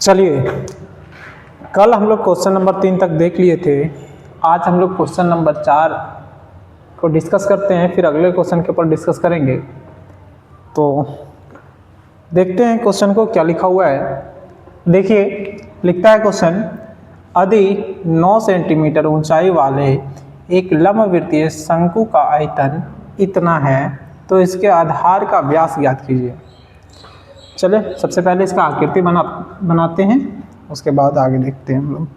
चलिए, कल हम लोग क्वेश्चन नंबर 3 तक देख लिए थे। आज हम लोग क्वेश्चन नंबर 4 को डिस्कस करते हैं, फिर अगले क्वेश्चन के ऊपर डिस्कस करेंगे। तो देखते हैं क्वेश्चन को क्या लिखा हुआ है। देखिए, लिखता है क्वेश्चन, यदि 9 सेंटीमीटर ऊंचाई वाले एक लंबवृत्तीय शंकु का आयतन इतना है तो इसके आधार का व्यास ज्ञात कीजिए। चले सबसे पहले इसका आकृति बनाते हैं, उसके बाद आगे देखते हैं हम लोग।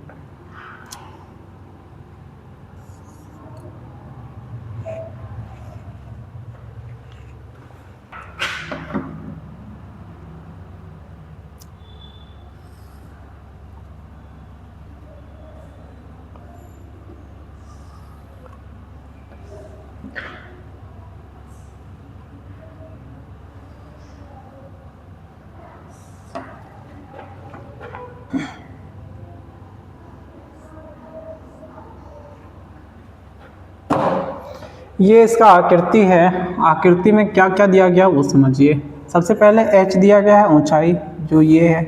ये इसका आकृति है। आकृति में क्या क्या दिया गया वो समझिए। सबसे पहले h दिया गया है, ऊंचाई जो ये है,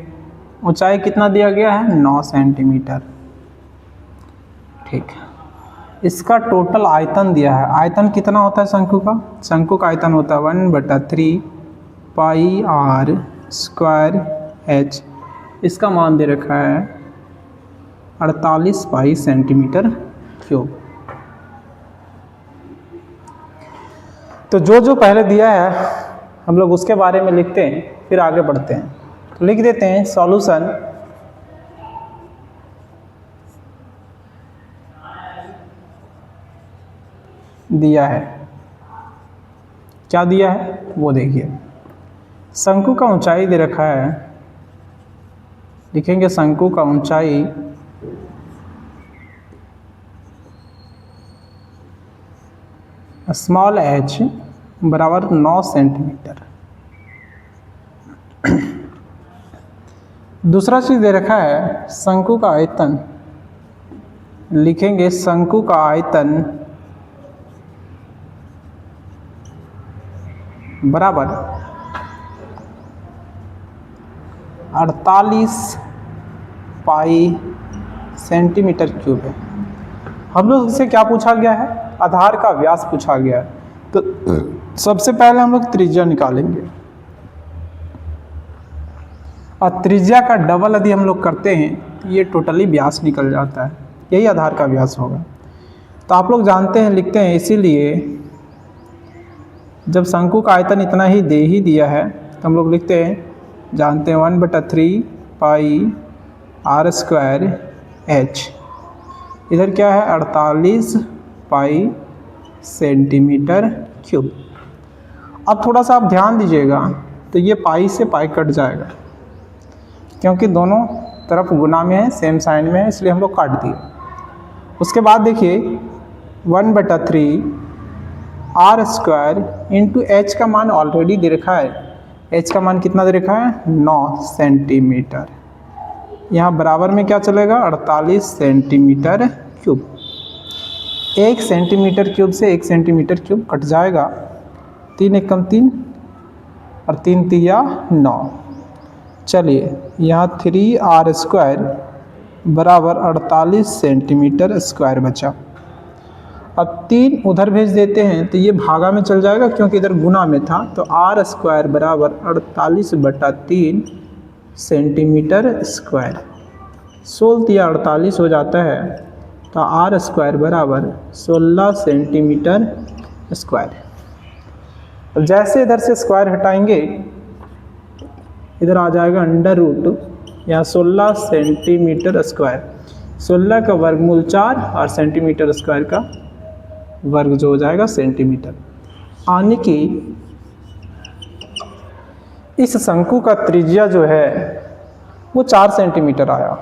ऊंचाई कितना दिया गया है 9 सेंटीमीटर। ठीक, इसका टोटल आयतन दिया है। आयतन कितना होता है शंकु का? शंकु का आयतन होता है 1/3 पाई r स्क्वायर h। इसका मान दे रखा है 48 पाई सेंटीमीटर क्यूब। तो जो पहले दिया है हम लोग उसके बारे में लिखते हैं, फिर आगे बढ़ते हैं। तो लिख देते हैं सॉल्यूशन। दिया है, क्या दिया है वो देखिए। शंकु का ऊंचाई दे रखा है, लिखेंगे शंकु का ऊंचाई स्मॉल h बराबर 9 सेंटीमीटर। दूसरा चीज दे रखा है शंकु का आयतन, लिखेंगे शंकु का आयतन बराबर 48 पाई सेंटीमीटर क्यूब है। हम लोग से क्या पूछा गया है? आधार का व्यास पूछा गया है। तो सबसे पहले हम लोग त्रिज्या निकालेंगे, और त्रिज्या का डबल यदि हम लोग करते हैं तो ये टोटली व्यास निकल जाता है। यही आधार का व्यास होगा। तो आप लोग जानते हैं, लिखते हैं, इसीलिए जब शंकु का आयतन इतना ही दिया है तो हम लोग लिखते हैं, जानते हैं 1/3 पाई r स्क्वायर h। इधर क्या है 48 पाई सेंटीमीटर क्यूब। अब थोड़ा सा आप ध्यान दीजिएगा, तो ये पाई से पाई कट जाएगा, क्योंकि दोनों तरफ गुना में है, सेम साइन में है, इसलिए हम लोग काट दिए। उसके बाद देखिए 1/3 r स्क्वायर इंटू h का मान ऑलरेडी दे रखा है। h का मान कितना दे रखा है 9 सेंटीमीटर। यहाँ बराबर में क्या चलेगा 48 सेंटीमीटर क्यूब। 1 सेंटीमीटर क्यूब से 1 सेंटीमीटर क्यूब कट जाएगा, 3 एकम 3 और 3 तिया 9। चलिए, यहाँ 3r स्क्वायर बराबर 48 सेंटीमीटर स्क्वायर बचा। अब 3 उधर भेज देते हैं तो ये भागा में चल जाएगा, क्योंकि इधर गुना में था। तो r स्क्वायर बराबर 48/3 सेंटीमीटर स्क्वायर। 16 तिया 48 हो जाता है, तो r स्क्वायर बराबर 16 सेंटीमीटर स्क्वायर। अब जैसे इधर से स्क्वायर हटाएंगे, इधर आ जाएगा अंडर रूट, यहाँ 16 सेंटीमीटर स्क्वायर। 16 का वर्गमूल 4 और सेंटीमीटर स्क्वायर का वर्ग जो हो जाएगा सेंटीमीटर। आने की इस शंकु का त्रिज्या जो है वो 4 सेंटीमीटर आया।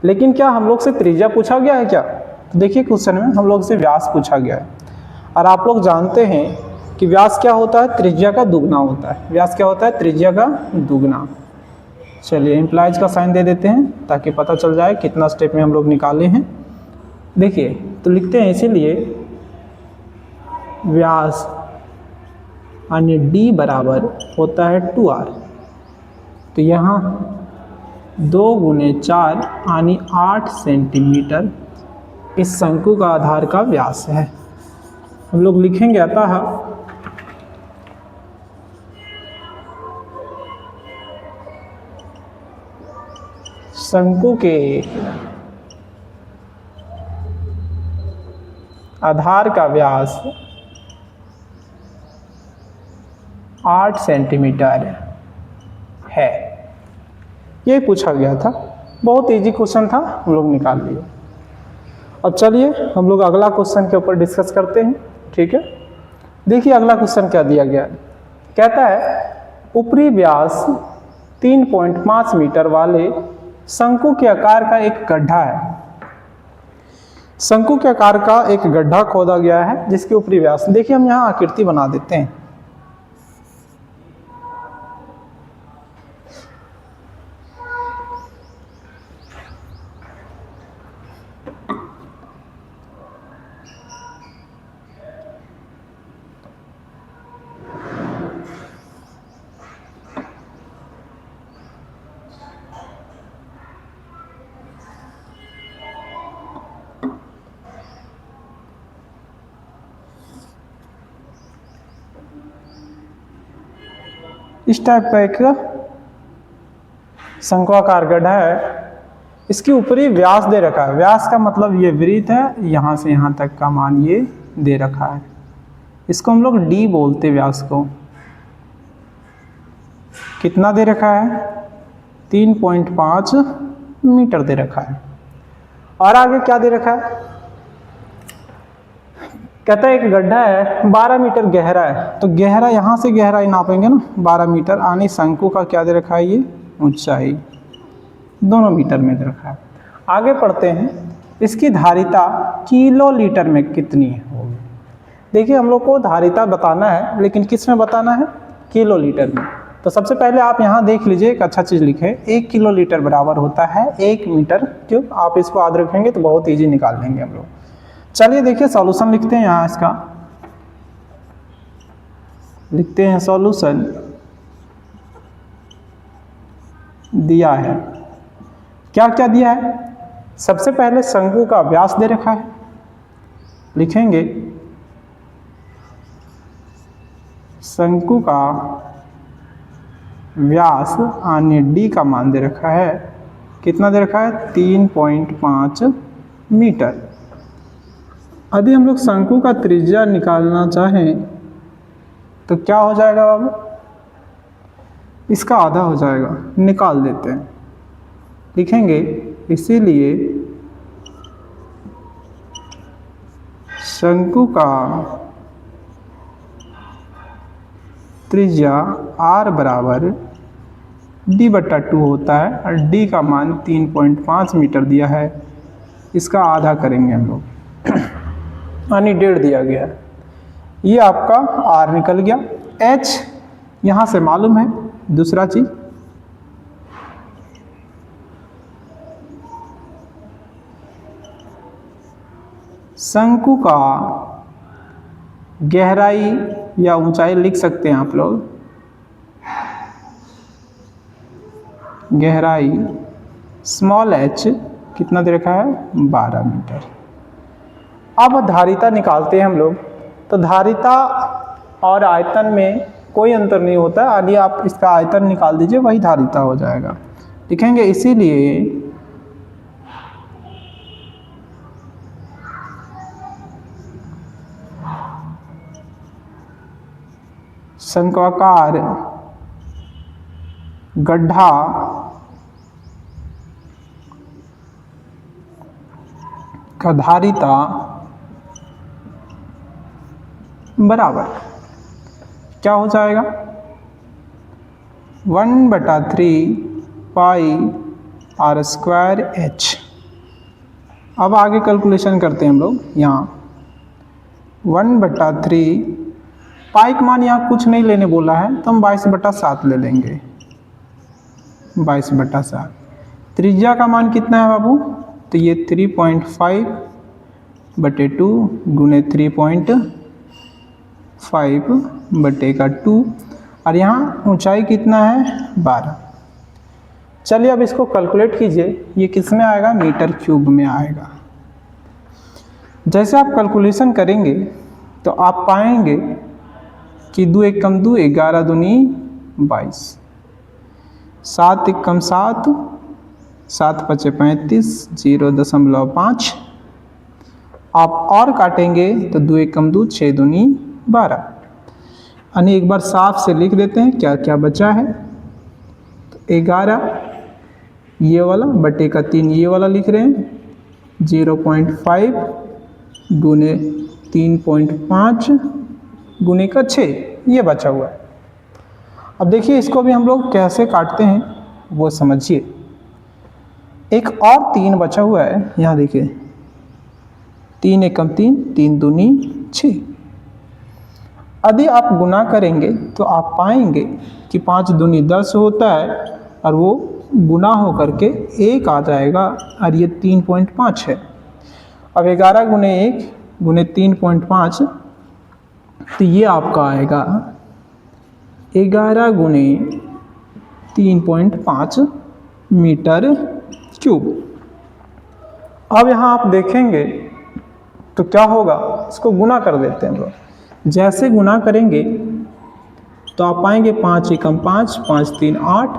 लेकिन क्या हम लोग से त्रिज्या पूछा गया है क्या? तो देखिए क्वेश्चन में हम लोग से व्यास पूछा गया है, और आप लोग जानते हैं कि व्यास क्या होता है? त्रिज्या का दुगना होता है। व्यास क्या होता है? त्रिज्या का दुगना। चलिए इम्प्लाइज का साइन दे देते हैं ताकि पता चल जाए कितना स्टेप में हम लोग निकाले हैं। देखिए, तो लिखते हैं, इसीलिए व्यास यानी d बराबर होता है 2r। तो यहाँ 2 गुने 4 यानी 8 सेंटीमीटर इस शंकु का आधार का व्यास है। हम लोग लिखेंगे अतः शंकु के आधार का व्यास 8 सेंटीमीटर है। ये पूछा गया था, बहुत इजी क्वेश्चन था, हम लोग निकाल लिए। अब चलिए हम लोग अगला क्वेश्चन के ऊपर डिस्कस करते हैं, ठीक है। देखिए अगला क्वेश्चन क्या दिया गया है। कहता है ऊपरी व्यास 3.5 मीटर वाले शंकु के आकार का एक गड्ढा है। शंकु के आकार का एक गड्ढा खोदा गया है जिसके ऊपरी व्यास, देखिए हम यहाँ आकृति बना देते हैं। इस टाइप का एक शंक्वाकार गड्ढा है, इसके ऊपरी व्यास दे रखा है। व्यास का मतलब ये वृत्त है, यहाँ से यहाँ तक का मान ये दे रखा है। इसको हम लोग डी बोलते, व्यास को। कितना दे रखा है? 3.5 मीटर दे रखा है। और आगे क्या दे रखा है? कहता है एक गड्ढा है 12 मीटर गहरा है, तो गहरा यहाँ से गहराई नापेंगे ना 12 मीटर, यानी शंकु का क्या दे रखा है? ये ऊंचाई दोनों मीटर में दे रखा है। आगे पढ़ते हैं, इसकी धारिता किलो लीटर में कितनी होगी। देखिए हम लोग को धारिता बताना है, लेकिन किस में बताना है? किलो लीटर में। तो सबसे पहले आप यहाँ देख लीजिए, एक अच्छा चीज़ लिखे, 1 किलो लीटर बराबर होता है 1 मीटर क्यूब। आप इसको याद रखेंगे तो बहुत ईजी निकाल लेंगे हम लोग। चलिए देखिए सॉल्यूशन लिखते हैं। यहाँ इसका लिखते हैं सॉल्यूशन दिया है। क्या क्या दिया है? सबसे पहले शंकु का व्यास दे रखा है, लिखेंगे शंकु का व्यास यानी डी का मान दे रखा है। कितना दे रखा है? 3.5 मीटर। यदि हम लोग शंकु का त्रिज्या निकालना चाहें तो क्या हो जाएगा बाबू? इसका आधा हो जाएगा, निकाल देते हैं। लिखेंगे इसीलिए शंकु का त्रिज्या r बराबर d/2 होता है, और d का मान 3.5 मीटर दिया है। इसका आधा करेंगे हम लोग, यानी 1.5 दिया गया है। ये आपका r निकल गया। h यहाँ से मालूम है। दूसरा चीज, शंकु का गहराई या ऊंचाई लिख सकते हैं आप लोग। गहराई स्मॉल h कितना दे रखा है? 12 मीटर। अब धारिता निकालते हैं हम लोग। तो धारिता और आयतन में कोई अंतर नहीं होता, यदि आप इसका आयतन निकाल दीजिए वही धारिता हो जाएगा। लिखेंगे इसीलिए शंक्वाकार गड्ढा का धारिता बराबर क्या हो जाएगा? 1/3 पाई r² h। अब आगे कैलकुलेशन करते हैं हम लोग। यहाँ 1/3 पाई का मान यहाँ कुछ नहीं लेने बोला है, तो हम 22/7 ले लेंगे। 22/7। त्रिज्या का मान कितना है बाबू? तो ये 3.5/2 गुने 3.5/2, और यहाँ ऊंचाई कितना है? 12। चलिए अब इसको कैलकुलेट कीजिए, ये किस में आएगा, मीटर क्यूब में आएगा। जैसे आप कैलकुलेशन करेंगे तो आप पाएंगे कि 2 एकम 2, 11 दूनी 22, 7 एकम 7, 7 पचे 35, 0.5। आप और काटेंगे तो 2 एकम 2, 6 दूनी 12। यानी एक बार साफ से लिख देते हैं क्या क्या बचा है। तो 11 ये वाला बटे का 3 ये वाला लिख रहे हैं, 0.5 गुने 3.5 गुने का 6 ये बचा हुआ है। अब देखिए इसको भी हम लोग कैसे काटते हैं वो समझिए। एक और 3 बचा हुआ है, यहाँ देखिए 3 एकम 3, 3 दूनी 6। यदि आप गुना करेंगे तो आप पाएंगे कि 5 दूनी 10 होता है और वो गुना हो करके 1 आ जाएगा और ये 3.5 है। अब 11 गुने 1 गुने 3.5 तो ये आपका आएगा 11 गुने 3.5 मीटर क्यूब। अब यहाँ आप देखेंगे तो क्या होगा, इसको गुना कर देते हैं लोग। जैसे गुना करेंगे तो आप पाएंगे 5 एकम 5, 5 3 8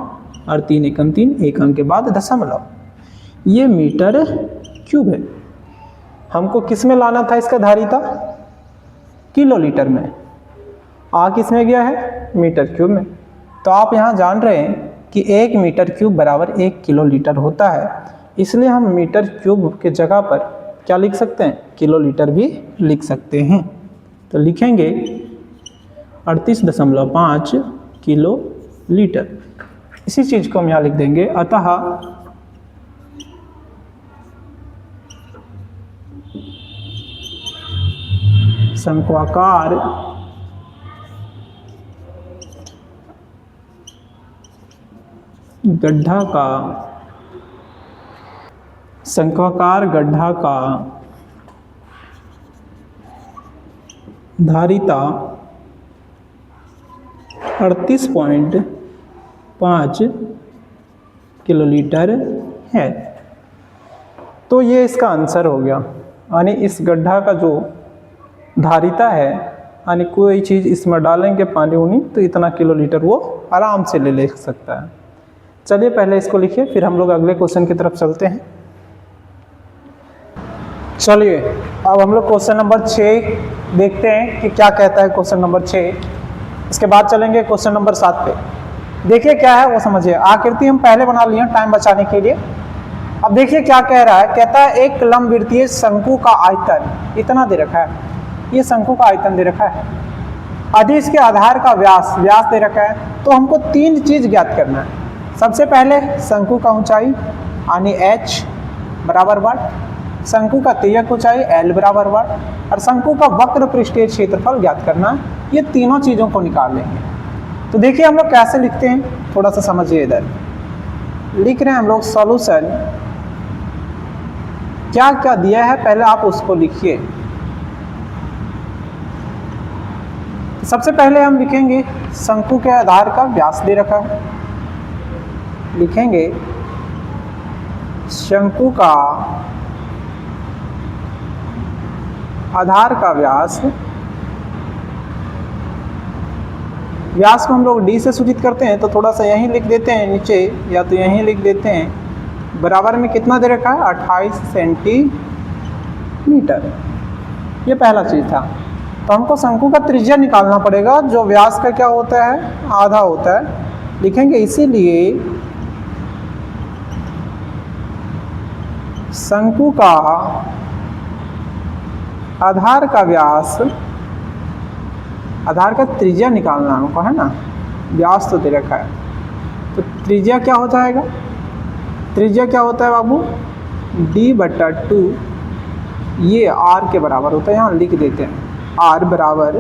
और 3 एकम 3, एक अंक के बाद दशमलव, ये मीटर क्यूब है। हमको किस में लाना था इसका धारिता, किलो लीटर में। आ किस में गया है, मीटर क्यूब में। तो आप यहाँ जान रहे हैं कि 1 मीटर क्यूब बराबर 1 किलो लीटर होता है, इसलिए हम मीटर क्यूब के जगह पर क्या लिख सकते हैं, किलो लीटर भी लिख सकते हैं। तो लिखेंगे 38.5 किलो लीटर। इसी चीज़ को हम यहाँ लिख देंगे। अतः शंक्वाकार गड्ढा का धारिता 38.5 किलोलीटर है। तो ये इसका आंसर हो गया। यानी इस गड्ढा का जो धारिता है, यानी कोई चीज़ इसमें डालेंगे पानी उनी तो इतना किलोलीटर वो आराम से ले सकता है। चलिए पहले इसको लिखिए, फिर हम लोग अगले क्वेश्चन की तरफ चलते हैं। चलिए अब हम लोग क्वेश्चन नंबर 6 देखते हैं कि क्या कहता है क्वेश्चन नंबर 6। इसके बाद चलेंगे क्वेश्चन नंबर 7 पे। देखिए क्या है वो समझिए। आकृति हम पहले बना लिए टाइम बचाने के लिए। अब देखिए क्या कह रहा है, कहता है एक लंबवृत्तीय शंकु का आयतन इतना दे रखा है, ये शंकु का आयतन दे रखा है, यदि इसके आधार का व्यास दे रखा है, तो हमको 3 चीज ज्ञात करना है। सबसे पहले शंकु का ऊंचाई यानी h बराबर वाट, शंकु का तिर्यक ऊंचाई l बराबर वाट और शंकु का वक्र पृष्ठीय क्षेत्रफल ज्ञात करना। ये तीनों चीजों को निकाल लेंगे। तो देखिए हम लोग कैसे लिखते हैं, थोड़ा सा समझिए। इधर लिख रहे हैं हम लोग सॉल्यूशन, क्या क्या दिया है पहले आप उसको लिखिए। सबसे पहले हम लिखेंगे शंकु के आधार का व्यास दे रखा है, लिखेंगे शंकु का आधार का व्यास को हम लोग d से सूचित करते हैं, तो थोड़ा सा यहीं लिख देते हैं नीचे, या तो यहीं लिख देते हैं। बराबर में कितना दे रखा है, 28 सेंटीमीटर। ये पहला चीज़ था। तो हमको शंकु का त्रिज्या निकालना पड़ेगा, जो व्यास का क्या होता है, आधा होता है। लिखेंगे इसीलिए शंकु का आधार का व्यास, आधार का त्रिज्या निकालना हमको है ना, व्यास तो दे रखा है, तो त्रिज्या क्या हो जाएगा, त्रिज्या क्या होता है बाबू, d/2, ये r के बराबर होता है। यहाँ लिख देते हैं r बराबर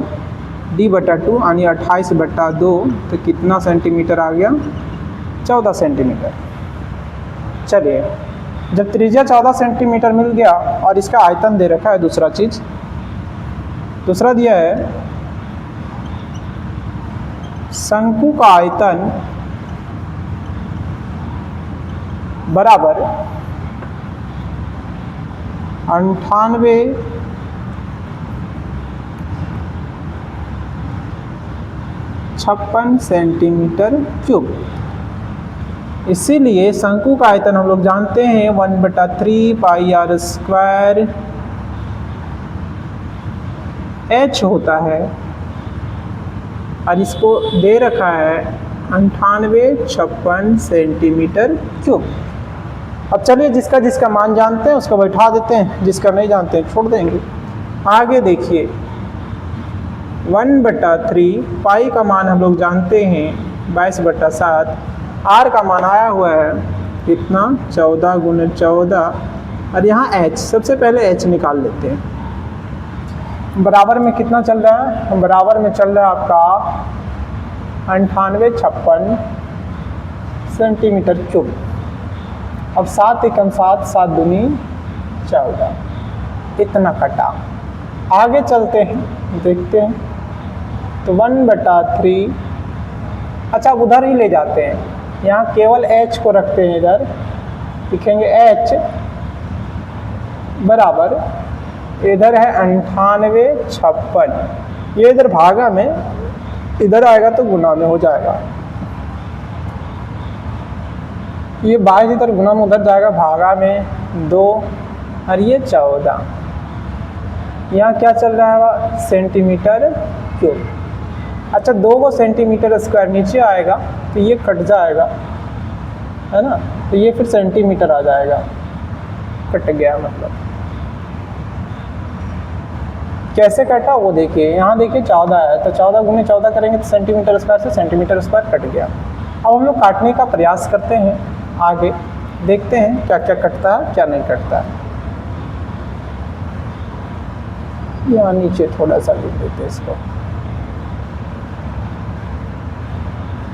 d/2 यानी 28/2, तो कितना सेंटीमीटर आ गया, 14 सेंटीमीटर। चलिए जब त्रिज्या 14 सेंटीमीटर मिल गया और इसका आयतन दे रखा है, दूसरा दिया है शंकु का आयतन बराबर 98 56 सेंटीमीटर क्यूब। इसीलिए शंकु का आयतन हम लोग जानते हैं 1/3 पाई आर स्क्वायर h होता है, और इसको दे रखा है 98-56 सेंटीमीटर क्यूब। अब चलिए जिसका जिसका मान जानते हैं उसको बैठा देते हैं, जिसका नहीं जानते हैं छोड़ देंगे। आगे देखिए 1/3 पाई का मान हम लोग जानते हैं 22/7, आर का मान आया हुआ है कितना 14 × 14, और यहाँ h, सबसे पहले h निकाल लेते हैं। बराबर में कितना चल रहा है, बराबर में चल रहा है आपका 98-56 सेंटीमीटर क्यूब। अब 7 एकम 7, 7 दूनी 14, इतना कटा। आगे चलते हैं, देखते हैं तो 1/3, अच्छा उधर ही ले जाते हैं, यहाँ केवल h को रखते हैं, इधर लिखेंगे h बराबर, इधर है 98-56, ये इधर भागा में, इधर आएगा तो गुना में हो जाएगा, ये 22 इधर गुना में उधर जाएगा, भागा में 2, और ये 14। यहाँ क्या चल रहा है सेंटीमीटर क्यूब। अच्छा 2 को सेंटीमीटर स्क्वायर नीचे आएगा तो ये कट जाएगा, है ना, तो ये फिर सेंटीमीटर आ जाएगा, कट गया मतलब। कैसे कटा वो देखिए, यहाँ देखिए 14 है, तो 14 × 14 करेंगे तो सेंटीमीटर स्क्वायर से सेंटीमीटर स्क्वायर कट गया। अब हम लोग काटने का प्रयास करते हैं, आगे देखते हैं क्या क्या कटता है क्या नहीं कटता है। यहाँ नीचे थोड़ा सा लिख देते हैं इसको,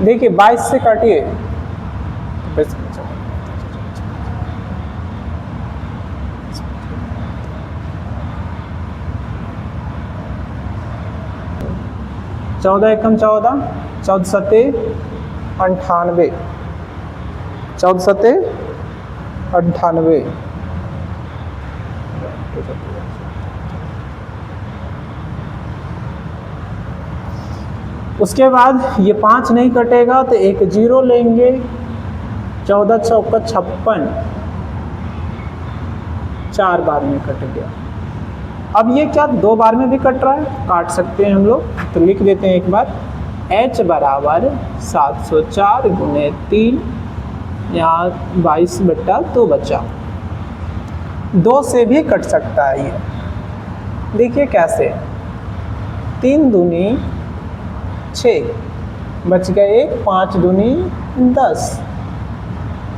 देखिए 22 से काटिए, 14 एकम 14, 14 सते 98, 14 सते 98, उसके बाद ये 5 नहीं कटेगा तो एक 0 लेंगे, 14 चौका 56, 4 बार में कट गया। अब ये क्या 2 बार में भी कट रहा है, काट सकते हैं हम लोग, तो लिख देते हैं एक बार, h बराबर 704 × 3, यहाँ 22/2 बचा। 2 से भी कट सकता है ये, देखिए कैसे, 3 दूनी 6, बच गए 1, 5 दूनी 10,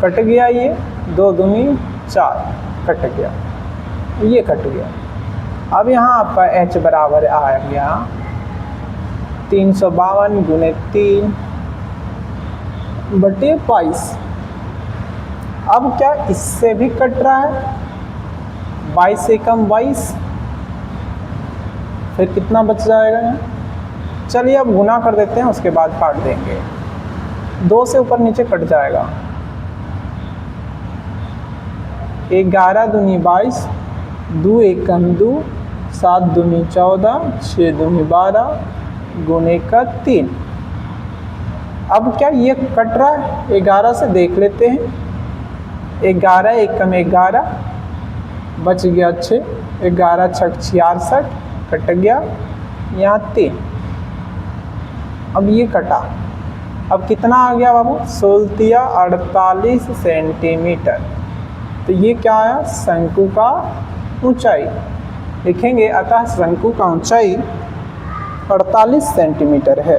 कट गया ये, 2 दूनी 4, कट गया, ये कट गया। अब यहाँ आपका h बराबर आ गया 352 × 3/22। अब क्या इससे भी कट रहा है, 22 से कम 22, फिर कितना बच जाएगा यहाँ, चलिए अब गुना कर देते हैं, उसके बाद काट देंगे। 2 से ऊपर नीचे कट जाएगा, 11 दूनी 22, 2 एकम 2, 7 दूनी 14, 6 दूनी 12, गुने का 3। अब क्या ये कट रहा है, 11 से देख लेते हैं, 11 एकम 11, बच गया 6, 11 छक 66, कट गया, यहाँ 3। अब ये कटा, अब कितना आ गया बाबू, 16 सेंटीमीटर। तो ये क्या आया, शंकु का ऊंचाई लिखेंगे, अतः शंकु का ऊंचाई 48 सेंटीमीटर है।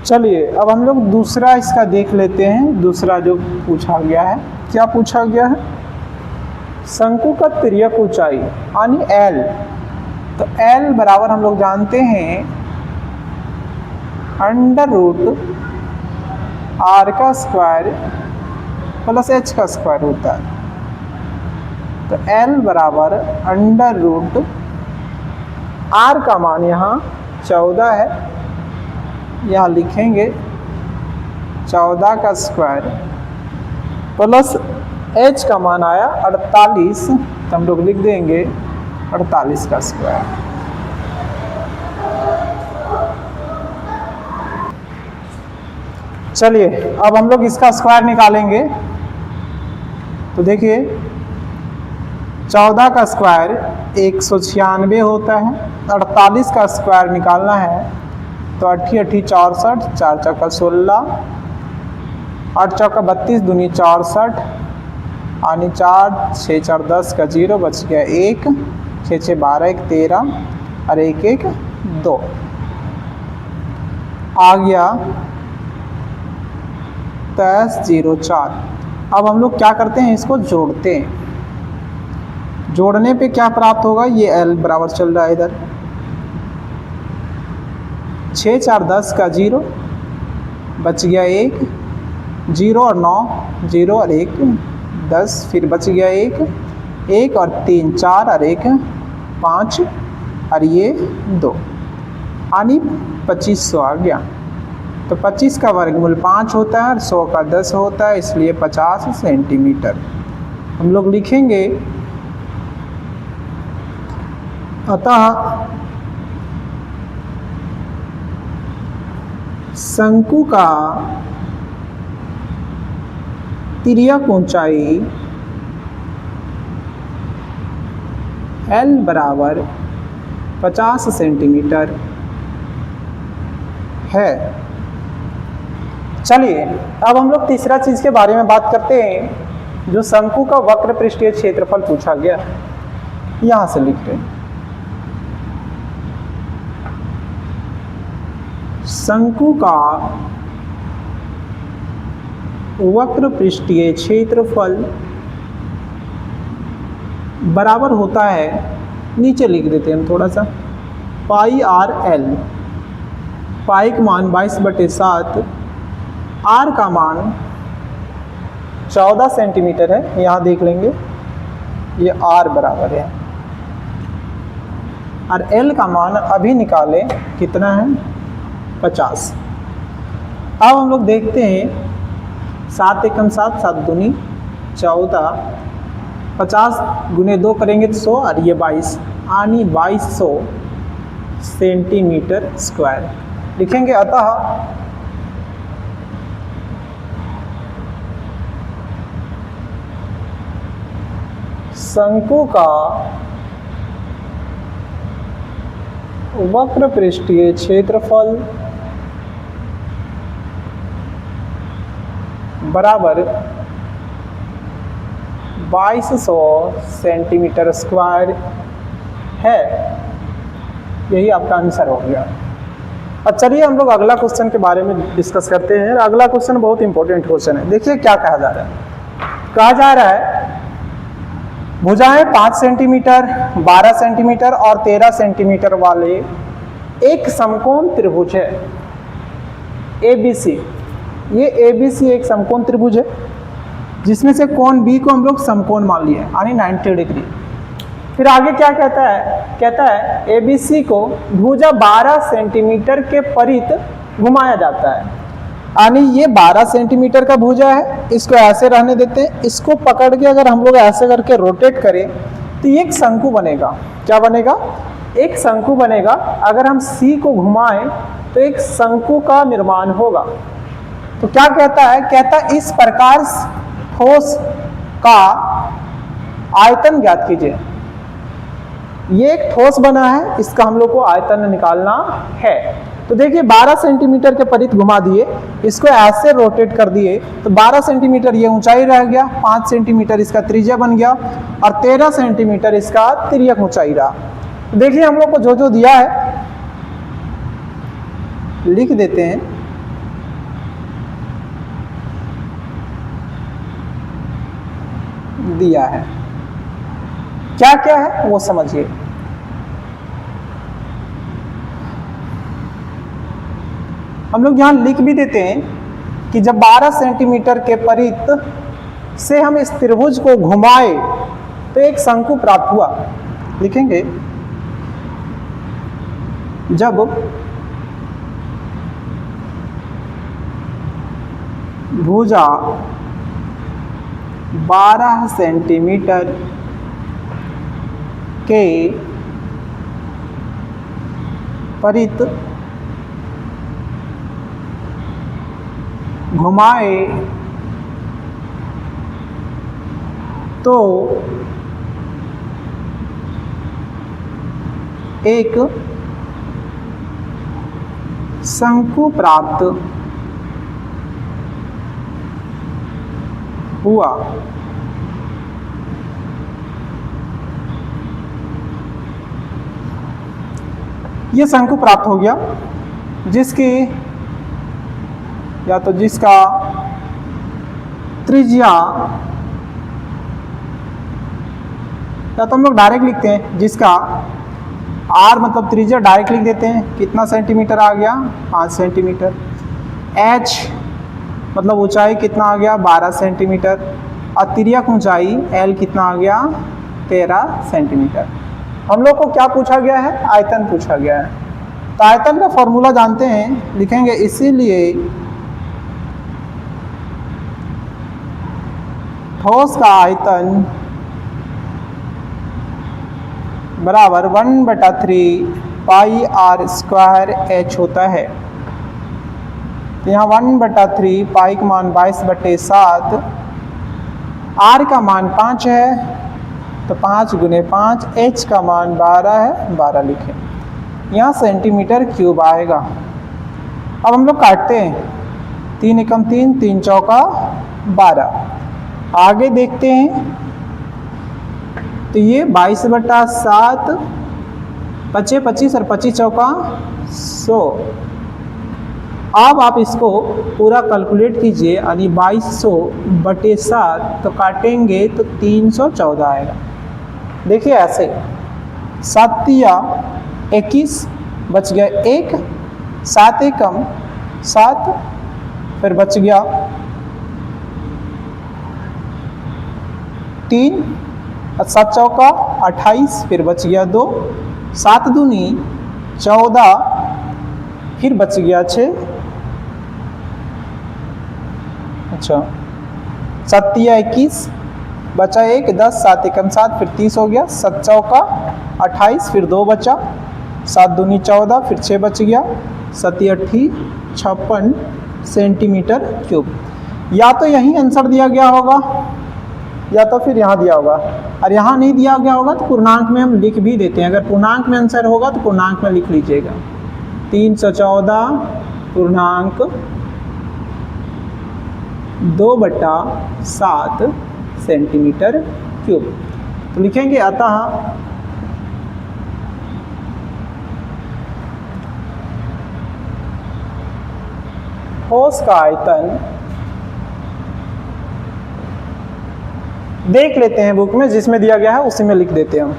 चलिए अब हम लोग दूसरा इसका देख लेते हैं, दूसरा जो पूछा गया है, क्या पूछा गया है, शंकु का तिर्यक ऊंचाई यानी L। तो L बराबर हम लोग जानते हैं √r का स्क्वायर प्लस h का स्क्वायर होता है। तो L बराबर √r का मान यहाँ 14 है, यहाँ लिखेंगे 14 का स्क्वायर प्लस h का मान आया 48, तो हम लोग लिख देंगे 48 का स्क्वायर। चलिए अब हम लोग इसका स्क्वायर निकालेंगे। तो देखिए 14 का स्क्वायर 196 होता है, 48 का स्क्वायर निकालना है तो 8 8 64, 4 चौका 16, 8 चौका 32, दूनी 64, आनी 4, 6 4 10 का 0 बच गया 1, 6 6 12 1 13 और 1 1 2 आ गया 23 0 4। अब हम लोग क्या करते हैं, इसको जोड़ते हैं। जोड़ने पे क्या प्राप्त होगा, ये L बराबर चल रहा है इधर 6 4 10 का 0 बच गया 1, 0 और 9, 0 और 1 10, फिर बच गया 1, 1 और 3 4 और 1 5 और ये 2, यानी 2500 आ गया। तो 25 का वर्गमूल 5 होता है और 100 का 10 होता है, इसलिए 50 सेंटीमीटर। हम लोग लिखेंगे अतः शंकु का तिर्यक ऊंचाई L बराबर 50 सेंटीमीटर है। चलिए अब हम लोग तीसरा चीज के बारे में बात करते हैं, जो शंकु का वक्र पृष्ठीय क्षेत्रफल पूछा गया। यहां से लिख रहे हैं शंकु का वक्र पृष्ठीय क्षेत्रफल बराबर होता है, नीचे लिख देते हैं थोड़ा सा, पाई आर एल। पाई का मान 22/7, आर का मान 14 सेंटीमीटर है, यहाँ देख लेंगे ये आर बराबर है, और एल का मान अभी निकालें कितना है 50। अब हम लोग देखते हैं 7 एकम 7, 7 दूनी 14, 50 गुने 2 करेंगे तो 100 और ये 22, यानी 2200 सेंटीमीटर स्क्वायर लिखेंगे। अतः शंकु का वक्र पृष्ठीय क्षेत्रफल बराबर 2200 सेंटीमीटर स्क्वायर है। यही आपका आंसर हो गया। अब चलिए हम लोग अगला क्वेश्चन के बारे में डिस्कस करते हैं। अगला क्वेश्चन बहुत इंपॉर्टेंट क्वेश्चन है। देखिए क्या कहा जा रहा है। कहा जा रहा है भुजाएं 5 सेंटीमीटर, 12 सेंटीमीटर और 13 सेंटीमीटर वाले एक समकोण त्रिभुज है ABC। ये ABC एक समकोण त्रिभुज है, जिसमें से कोण B को हम लोग समकोण मान लिए, यानी 90 डिग्री। फिर आगे क्या कहता है, कहता है ABC को भुजा 12 सेंटीमीटर के परित घुमाया जाता है, यानी ये 12 सेंटीमीटर का भुजा है, इसको ऐसे रहने देते हैं। इसको पकड़ के अगर हम लोग ऐसे करके रोटेट करें तो ये एक शंकु बनेगा। क्या बनेगा, एक शंकु बनेगा। अगर हम C को घुमाएं तो एक शंकु का निर्माण होगा। तो क्या कहता है, कहता है इस प्रकार ठोस का आयतन ज्ञात कीजिए। ये एक ठोस बना है, इसका हम लोग को आयतन निकालना है। तो देखिए 12 सेंटीमीटर के परित घुमा दिए, इसको ऐसे रोटेट कर दिए तो 12 सेंटीमीटर ये ऊंचाई रह गया, 5 सेंटीमीटर इसका त्रिज्या बन गया और 13 सेंटीमीटर इसका तिर्यक ऊंचाई रहा। तो देखिए हम लोग को जो जो दिया है लिख देते हैं। दिया है क्या क्या है वो समझिए। हम लोग यहां लिख भी देते हैं कि जब 12 सेंटीमीटर के परित से हम इस त्रिभुज को घुमाए तो एक शंकु प्राप्त हुआ। लिखेंगे जब भुजा 12 सेंटीमीटर के परित घुमाए तो एक शंकु प्राप्त हुआ। यह शंकु प्राप्त हो गया जिसकी या तो जिसका त्रिज्या, या तो हम लोग डायरेक्ट लिखते हैं जिसका आर मतलब त्रिज्या डायरेक्ट लिख देते हैं, कितना सेंटीमीटर आ गया 5 सेंटीमीटर। एच मतलब ऊंचाई कितना आ गया 12 सेंटीमीटर। और तिर्यक ऊंचाई एल कितना आ गया 13 सेंटीमीटर। हम लोग को क्या पूछा गया है, आयतन पूछा गया है। तो आयतन का फॉर्मूला जानते हैं, लिखेंगे इसीलिए ठोस का आयतन बराबर 1/3 पाई आर स्क्वायर एच होता है। तो यहाँ 1/3 पाई का मान 22/7, आर का मान 5 है तो 5 × 5, एच का मान 12 है 12 लिखें। यहाँ सेंटीमीटर क्यूब आएगा। अब हम लोग काटते हैं, 3 एकम 3, 3 चौका 12। आगे देखते हैं तो ये 22/7, 25 25 और 25 चौका 100। अब आप इसको पूरा कैलकुलेट कीजिए, यानी 2200/7 तो काटेंगे तो 314 आएगा। देखिए ऐसे 7 या 21 बच गया 1, 7 एकम 7, फिर बच गया 3 और 7 चौका 28, फिर बच गया 2, 7 दूनी 14, फिर बच गया 6। अच्छा 7 या 21 बचा 1, 10, 7 एकम 7, फिर 30 हो गया। 7 चौका 28, फिर 2 बचा, 7 दूनी 14, फिर 6 बच गया। 7 8 56 सेंटीमीटर क्यूब। या तो यही आंसर दिया गया होगा या तो फिर यहाँ दिया होगा, और यहाँ नहीं दिया गया होगा तो पूर्णांक में हम लिख भी देते हैं। अगर पूर्णांक में आंसर होगा तो पूर्णांक में लिख लीजिएगा 314 पूर्णांक 2/7 सेंटीमीटर क्यूब। तो लिखेंगे अतः ठोस का आयतन, देख लेते हैं बुक में जिसमें दिया गया है उसी में लिख देते हैं हम।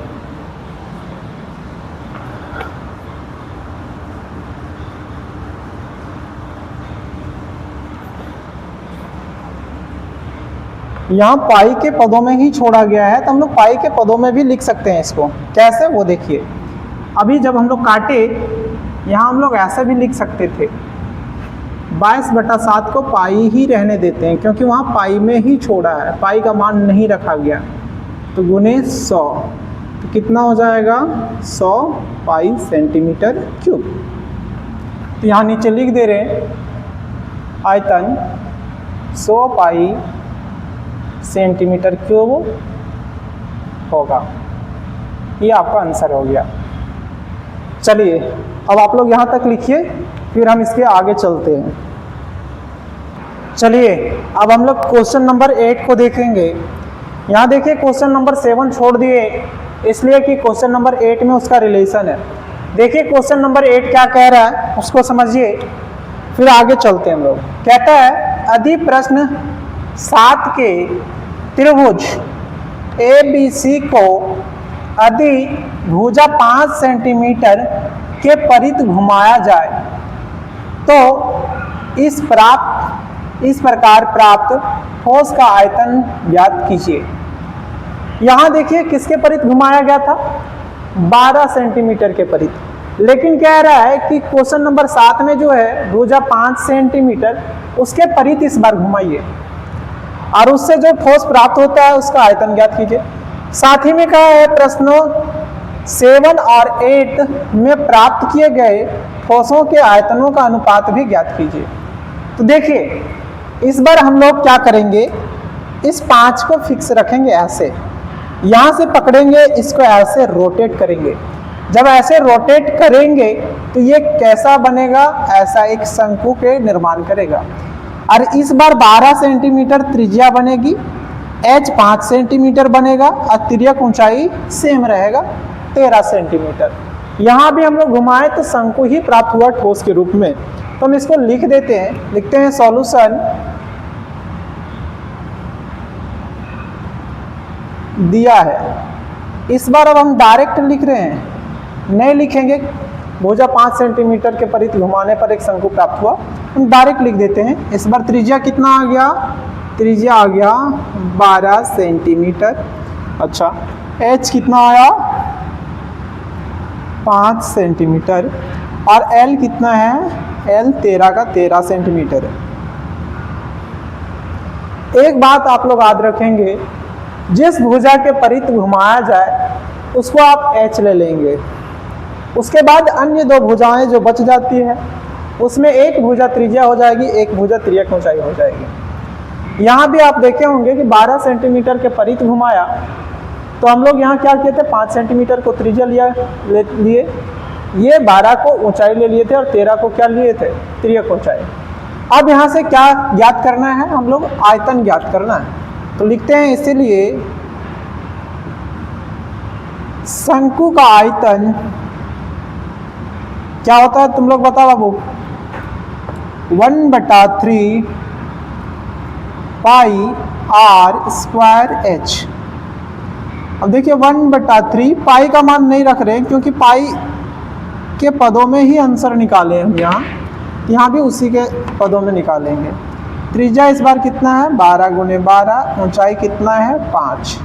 यहाँ पाई के पदों में ही छोड़ा गया है, तो हम लोग पाई के पदों में भी लिख सकते हैं इसको। कैसे वो देखिए, अभी जब हम लोग काटे यहाँ हम लोग ऐसे भी लिख सकते थे, 22/7 को पाई ही रहने देते हैं क्योंकि वहाँ पाई में ही छोड़ा है, पाई का मान नहीं रखा गया। तो गुने 100 तो कितना हो जाएगा 100 पाई सेंटीमीटर क्यूब। तो यहाँ नीचे लिख दे रहे हैं आयतन 100 पाई सेंटीमीटर क्यूब होगा। ये आपका आंसर हो गया। चलिए अब आप लोग यहाँ तक लिखिए, फिर हम इसके आगे चलते हैं। चलिए अब हम लोग क्वेश्चन नंबर 8 को देखेंगे। यहाँ देखिए क्वेश्चन नंबर 7 छोड़ दिए इसलिए कि क्वेश्चन नंबर 8 में उसका रिलेशन है। देखिए क्वेश्चन नंबर 8 क्या कह रहा है उसको समझिए, फिर आगे चलते हैं हम लोग। कहता है अधि प्रश्न 7 के त्रिभुज ABC को यदि भुजा 5 सेंटीमीटर के परित घुमाया जाए तो इस प्रकार प्राप्त ठोस का आयतन ज्ञात कीजिए। यहाँ देखिए किसके परित घुमाया गया था 12 सेंटीमीटर के परित। लेकिन कह रहा है कि क्वेश्चन नंबर 7 में जो है भुजा 5 सेंटीमीटर उसके परित इस बार घुमाइए और उससे जो ठोस प्राप्त होता है उसका आयतन ज्ञात कीजिए। साथ ही में कहा है प्रश्नों 7 और 8 में प्राप्त किए गए ठोसों के आयतनों का अनुपात भी ज्ञात कीजिए। तो देखिए इस बार हम लोग क्या करेंगे, इस 5 को फिक्स रखेंगे ऐसे, यहाँ से पकड़ेंगे, इसको ऐसे रोटेट करेंगे। जब ऐसे रोटेट करेंगे तो ये कैसा बनेगा, ऐसा एक शंकु के निर्माण करेगा। और इस बार 12 सेंटीमीटर त्रिज्या बनेगी, h 5 सेंटीमीटर बनेगा और तिर्यक ऊंचाई सेम रहेगा 13 सेंटीमीटर। यहाँ भी हम लोग घुमाएं तो शंकु ही प्राप्त हुआ ठोस के रूप में। तो हम इसको लिख देते हैं, लिखते हैं सॉल्यूशन दिया है। इस बार अब हम डायरेक्ट लिख रहे हैं, नहीं लिखेंगे। भुजा 5 सेंटीमीटर के परित घुमाने पर एक शंकु प्राप्त हुआ, हम डायरेक्ट लिख देते हैं। इस बार त्रिज्या कितना आ गया, त्रिज्या आ गया 12 सेंटीमीटर। अच्छा h कितना आया 5 सेंटीमीटर और l कितना है, l 13 का 13 सेंटीमीटर है। एक बात आप लोग याद रखेंगे, जिस भुजा के परित घुमाया जाए उसको आप h ले लेंगे। उसके बाद अन्य 2 भुजाएं जो बच जाती है उसमें एक भुजा त्रिज्या हो जाएगी, एक भुजा तिर्यक ऊंचाई हो जाएगी। यहाँ भी आप देखे होंगे कि 12 सेंटीमीटर के परित घुमाया तो हम लोग यहाँ क्या किए थे, 5 सेंटीमीटर को त्रिज्या लिए, ये 12 को ऊंचाई ले लिए थे और 13 को क्या लिए थे, तिर्यक ऊंचाई। अब यहाँ से क्या ज्ञात करना है, हम लोग आयतन ज्ञात करना है। तो लिखते हैं इसीलिए शंकु का आयतन क्या होता है, तुम लोग बताओ बाबू, 1/3 पाई r स्क्वायर h। अब देखिए 1/3 पाई का मान नहीं रख रहे क्योंकि पाई के पदों में ही आंसर निकाले हम, यहाँ भी उसी के पदों में निकालेंगे। त्रिज्या इस बार कितना है 12 × 12, ऊंचाई कितना है 5।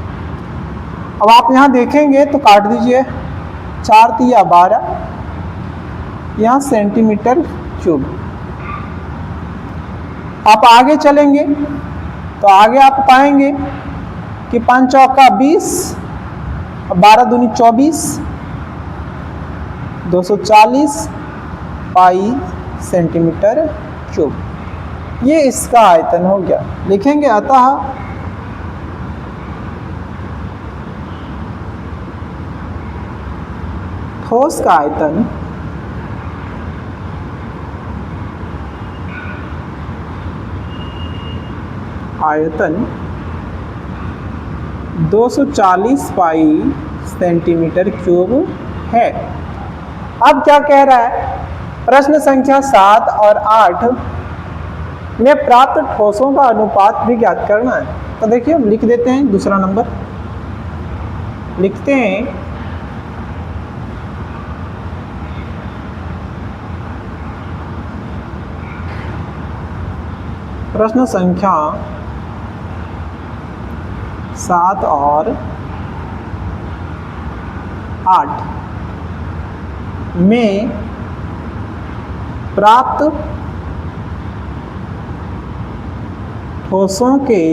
अब आप यहाँ देखेंगे तो काट दीजिए, 4 × 12, यहाँ सेंटीमीटर क्यूब। आप आगे चलेंगे तो आगे आप पाएंगे कि 5 चौका 20, 12 दूनी 24, 240 पाई सेंटीमीटर क्यूब। ये इसका आयतन हो गया। लिखेंगे अतः ठोस का आयतन आयतन 240 पाई सेंटीमीटर क्यूब है। अब क्या कह रहा है, प्रश्न संख्या 7 और 8 में प्राप्त ठोसों का अनुपात भी ज्ञात करना है। तो देखिए हम लिख देते हैं, दूसरा नंबर लिखते हैं प्रश्न संख्या 7 और 8 में प्राप्त ठोसों के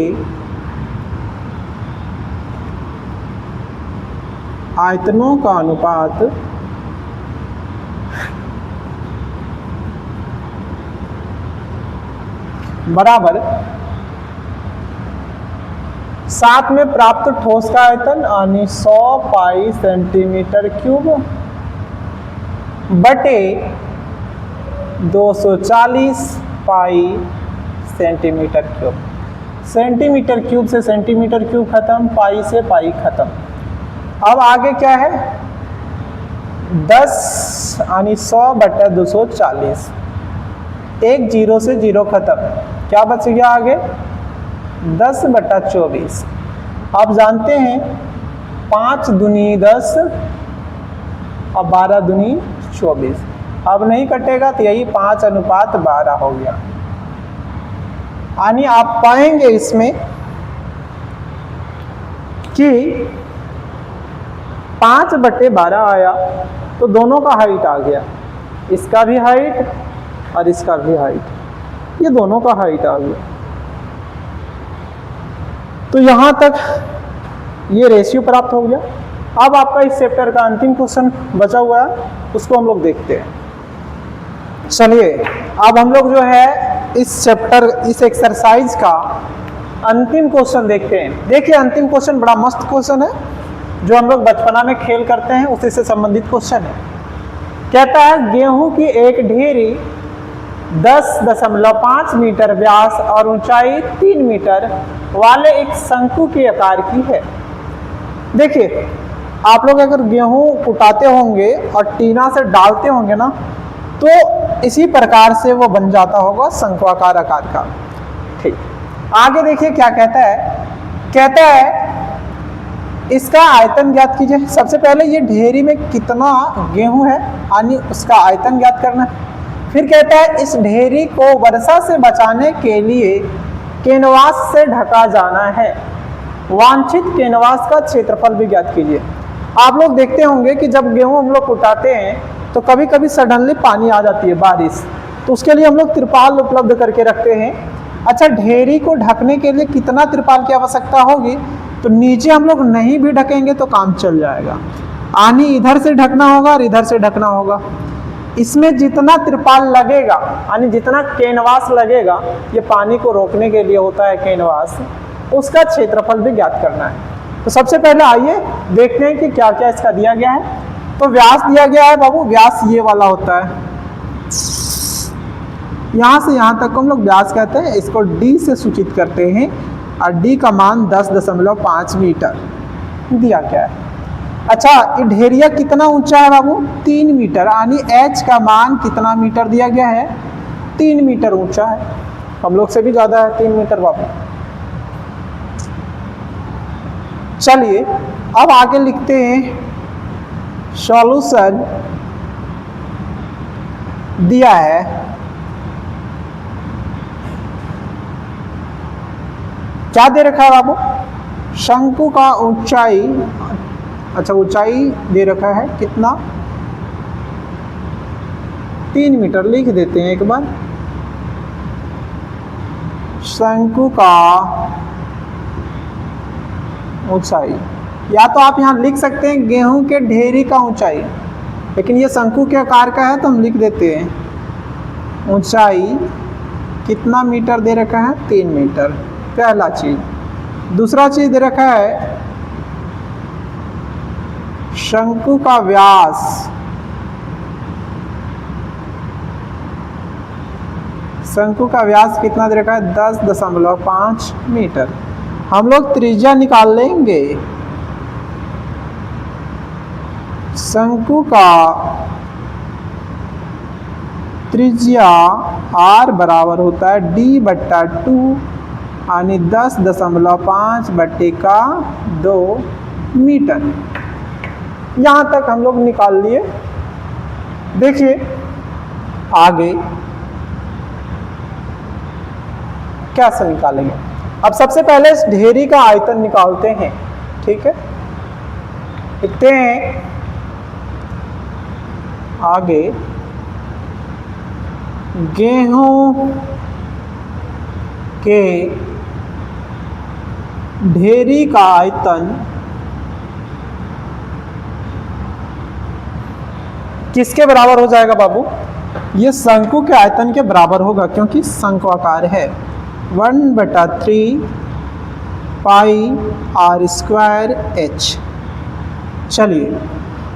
आयतनों का अनुपात बराबर 7 में प्राप्त ठोस का आयतन यानी 100 पाई सेंटीमीटर क्यूब बटे 240 पाई सेंटीमीटर क्यूब। सेंटीमीटर क्यूब से सेंटीमीटर क्यूब खत्म, पाई से पाई खत्म। अब आगे क्या है, 10 यानी 100 बटा 240, एक 0 से 0 खत्म, क्या बच गया आगे 10 बटा 24। आप जानते हैं 5 दूनी 10 और 12 दूनी 24। अब नहीं कटेगा तो यही 5:12 हो गया। यानी आप पाएंगे इसमें कि 5/12 आया। तो तो दोनों का हाइट आ गया, इसका भी हाइट और इसका भी हाइट, ये दोनों का हाइट आ गया। तो यहां तक ये रेशियो प्राप्त हो गया। अब आपका इस चैप्टर का अंतिम क्वेश्चन बचा हुआ है, उसको हम लोग देखते हैं। चलिए अब हम लोग जो है इस चैप्टर, इस एक्सरसाइज का अंतिम क्वेश्चन देखते हैं। देखिए अंतिम क्वेश्चन बड़ा मस्त क्वेश्चन है, जो हम लोग बचपना में खेल करते हैं उसी से संबंधित क्वेश्चन है। कहता है गेहूं की एक ढेरी 10.5 मीटर व्यास और ऊंचाई 3 मीटर वाले एक शंकु के आकार की है। देखिए आप लोग अगर गेहूं कुटाते होंगे और टीना से डालते होंगे ना, तो इसी प्रकार से वो बन जाता होगा शंक्वाकार आकार का। ठीक, आगे देखिए क्या कहता है। कहता है इसका आयतन ज्ञात कीजिए। सबसे पहले ये ढेरी में कितना गेहूं है यानी उसका आयतन ज्ञात करना है। फिर कहता है इस ढेरी को वर्षा से बचाने के लिए कैनवास से ढका जाना है। वांछित कैनवास का क्षेत्रफल भी ज्ञात कीजिए। आप लोग देखते होंगे कि जब गेहूं हम लोग कुटाते हैं तो कभी कभी सडनली पानी आ जाती है, बारिश, तो उसके लिए हम लोग तिरपाल उपलब्ध करके रखते हैं। अच्छा, ढेरी को ढकने के लिए कितना तिरपाल की आवश्यकता होगी? तो नीचे हम लोग नहीं भी ढकेंगे तो काम चल जाएगा। आनी इधर से ढकना होगा और इधर से ढकना होगा। इसमें जितना तिरपाल लगेगा यानी जितना कैनवास लगेगा, ये पानी को रोकने के लिए होता है कैनवास, उसका क्षेत्रफल भी ज्ञात करना है। तो सबसे पहले आइए देखते हैं कि क्या क्या इसका दिया गया है। तो व्यास दिया गया है बाबू, व्यास ये वाला होता है, यहाँ से यहाँ तक हम लोग व्यास कहते हैं। इसको डी से सूचित करते हैं और डी का मान 10.5 मीटर दिया गया है। अच्छा, ये ढेरिया कितना ऊंचा है बाबू? 3 मीटर, यानी एच का मान कितना मीटर दिया गया है? 3 मीटर ऊंचा है। हम लोग से भी ज़्यादा है 3 मीटर बाबू। चलिए अब आगे लिखते हैं। सॉल्यूशन दिया है क्या दे रखा है बाबू? शंकु का ऊंचाई, अच्छा ऊंचाई दे रखा है कितना? 3 मीटर लिख देते हैं एक बार। शंकु का ऊंचाई, या तो आप यहाँ लिख सकते हैं गेहूं के ढेरी का ऊंचाई, लेकिन ये शंकु के आकार का है तो हम लिख देते हैं ऊंचाई कितना मीटर दे रखा है? 3 मीटर, पहला चीज। दूसरा चीज दे रखा है शंकु का व्यास, शंकु का व्यास कितना दे रखा है? 10.5 मीटर। हम लोग त्रिज्या निकाल लेंगे। शंकु का त्रिज्या r बराबर होता है d/2 यानी 10.5/2 मीटर। यहाँ तक हम लोग निकाल लिए। देखिए आगे कैसे निकालेंगे। अब सबसे पहले इस ढेरी का आयतन निकालते हैं। ठीक है, लिखते हैं आगे गेहूं के ढेरी का आयतन किसके बराबर हो जाएगा बाबू? ये शंकु के आयतन के बराबर होगा, क्योंकि शंक्वाकार है। 1/3 पाई r² h। चलिए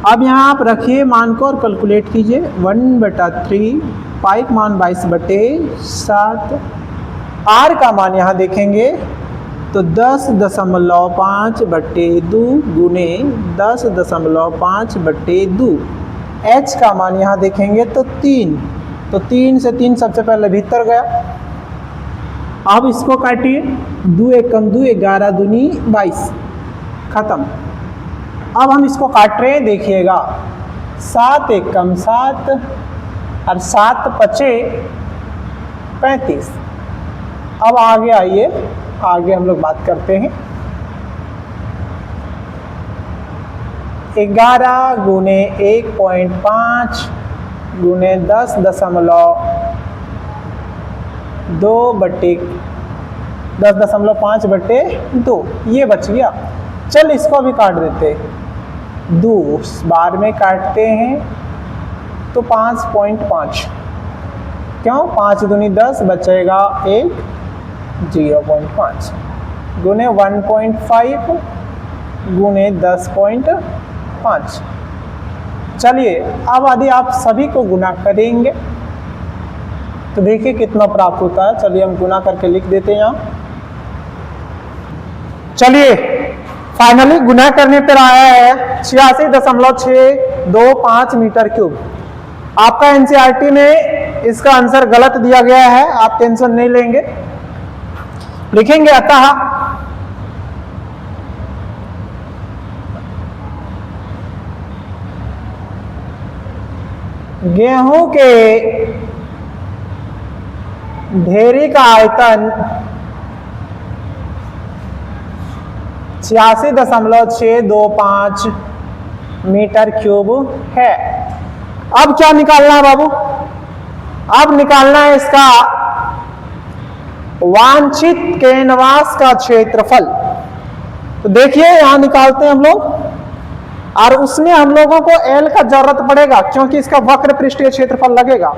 अब यहाँ आप रखिए मान को और कैलकुलेट कीजिए। 1/3 पाई का मान 22/7, r का मान यहाँ देखेंगे तो 10.5/2 गुने 10.5/2। h का मान यहाँ देखेंगे तो 3, तो 3 से 3 सबसे पहले भीतर गया। अब इसको काटिए, 2 1 कम 2, 11 दूनी 22, खत्म। अब हम इसको काट रहे हैं, देखिएगा 7 1 कम 7 और 7 5 35। अब आगे आइए, आगे हम लोग बात करते हैं। 11 गुने 1.5 गुने 10.5/2, ये बच गया। चल इसको भी काट देते, 2 बार में काटते हैं तो 5.5, क्यों 5 दूनी 10 बचेगा 1, 0.5 गुने 1.5 गुने 10.5। चलिए अब यदि आप सभी को गुना करेंगे तो देखिए कितना प्राप्त होता है। चलिए हम गुना करके लिख देते हैं यहाँ। चलिए फाइनली गुना करने पर आया है 86.625 मीटर क्यूब। आपका एनसीईआरटी में इसका आंसर गलत दिया गया है, आप टेंशन नहीं लेंगे, लिखेंगे अतः गेहूं के ढेरी का आयतन 86.625 मीटर क्यूब है। अब क्या निकालना है बाबू? अब निकालना है इसका वांछित कैनवास का क्षेत्रफल। तो देखिए यहां निकालते हैं हम लोग, और उसमें हम लोगों को L का जरूरत पड़ेगा क्योंकि इसका वक्र पृष्ठीय क्षेत्रफल लगेगा।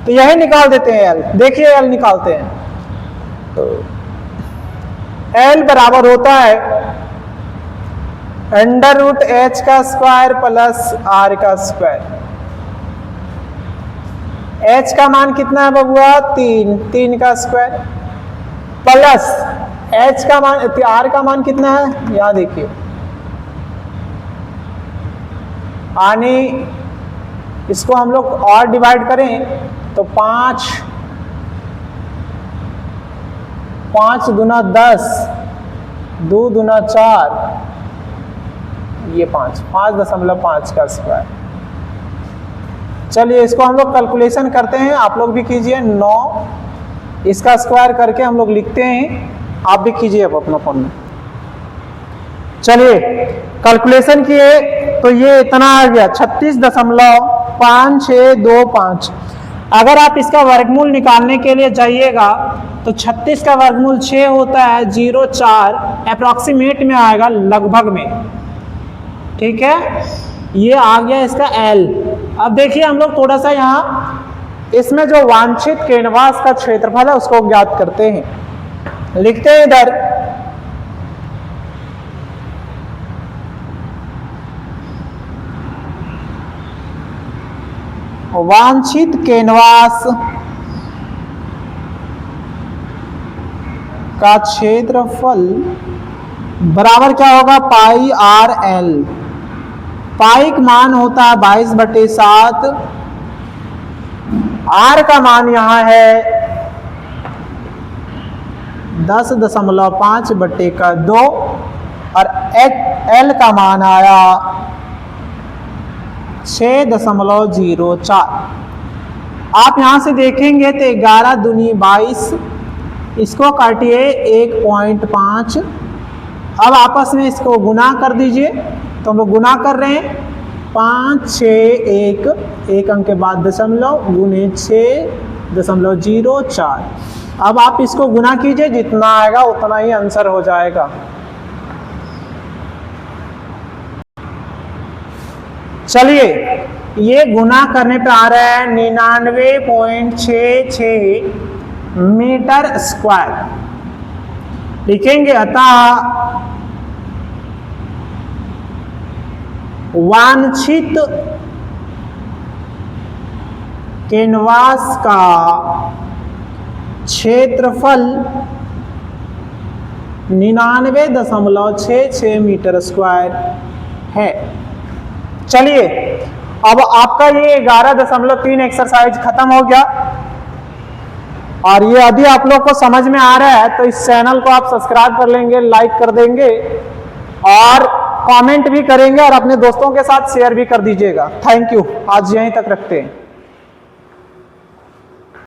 तो यही निकाल देते हैं L। देखिए L निकालते हैं, तो L बराबर होता है √h का स्क्वायर प्लस r का स्क्वायर। h का मान कितना है बबुआ? 3 का स्क्वायर प्लस h का मान, r का मान कितना है यहां देखिए, यानी इसको हम लोग और डिवाइड करें तो 5 दूना 10, 2 दूना 4, ये 5.5 का स्क्वायर। चलिए इसको हम लोग कैलकुलेशन करते हैं, आप लोग भी कीजिए। 9 इसका स्क्वायर करके हम लोग लिखते हैं, आप भी कीजिए अब अपना फोन में। चलिए कैलकुलेशन किए तो ये इतना आ गया 36.5625। अगर आप इसका वर्गमूल निकालने के लिए जाइएगा तो 36 का वर्गमूल 6 होता है, 0.4 अप्रॉक्सीमेट में आएगा, लगभग में, ठीक है। ये आ गया इसका L। अब देखिए हम लोग थोड़ा सा यहाँ इसमें जो वांछित कैनवास का क्षेत्रफल है उसको ज्ञात करते हैं। लिखते हैं इधर वांछित कैनवास का क्षेत्रफल बराबर क्या होगा? पाई आर एल। पाई का मान होता है 22/7, आर का मान यहां है 10.5/2 और एल का मान आया 6.04। आप यहां से देखेंगे तो 11 दूनी 22, इसको काटिए 1.5। अब आपस में इसको गुना कर दीजिए, तो हम लोग गुना कर रहे हैं 5, 6, 1 अंक के बाद दशमलव गुने 6.04। अब आप इसको गुना कीजिए, जितना आएगा उतना ही आंसर हो जाएगा। चलिए ये गुना करने पे आ रहा है 99.66 मीटर स्क्वायर। लिखेंगे अतः वांछित कैनवास का क्षेत्रफल 99.66 मीटर स्क्वायर है। चलिए अब आपका ये 11.3 एक्सरसाइज खत्म हो गया, और ये यदि आप लोग को समझ में आ रहा है तो इस चैनल को आप सब्सक्राइब कर लेंगे, लाइक कर देंगे और कमेंट भी करेंगे और अपने दोस्तों के साथ शेयर भी कर दीजिएगा। थैंक यू, आज यहीं तक रखते हैं।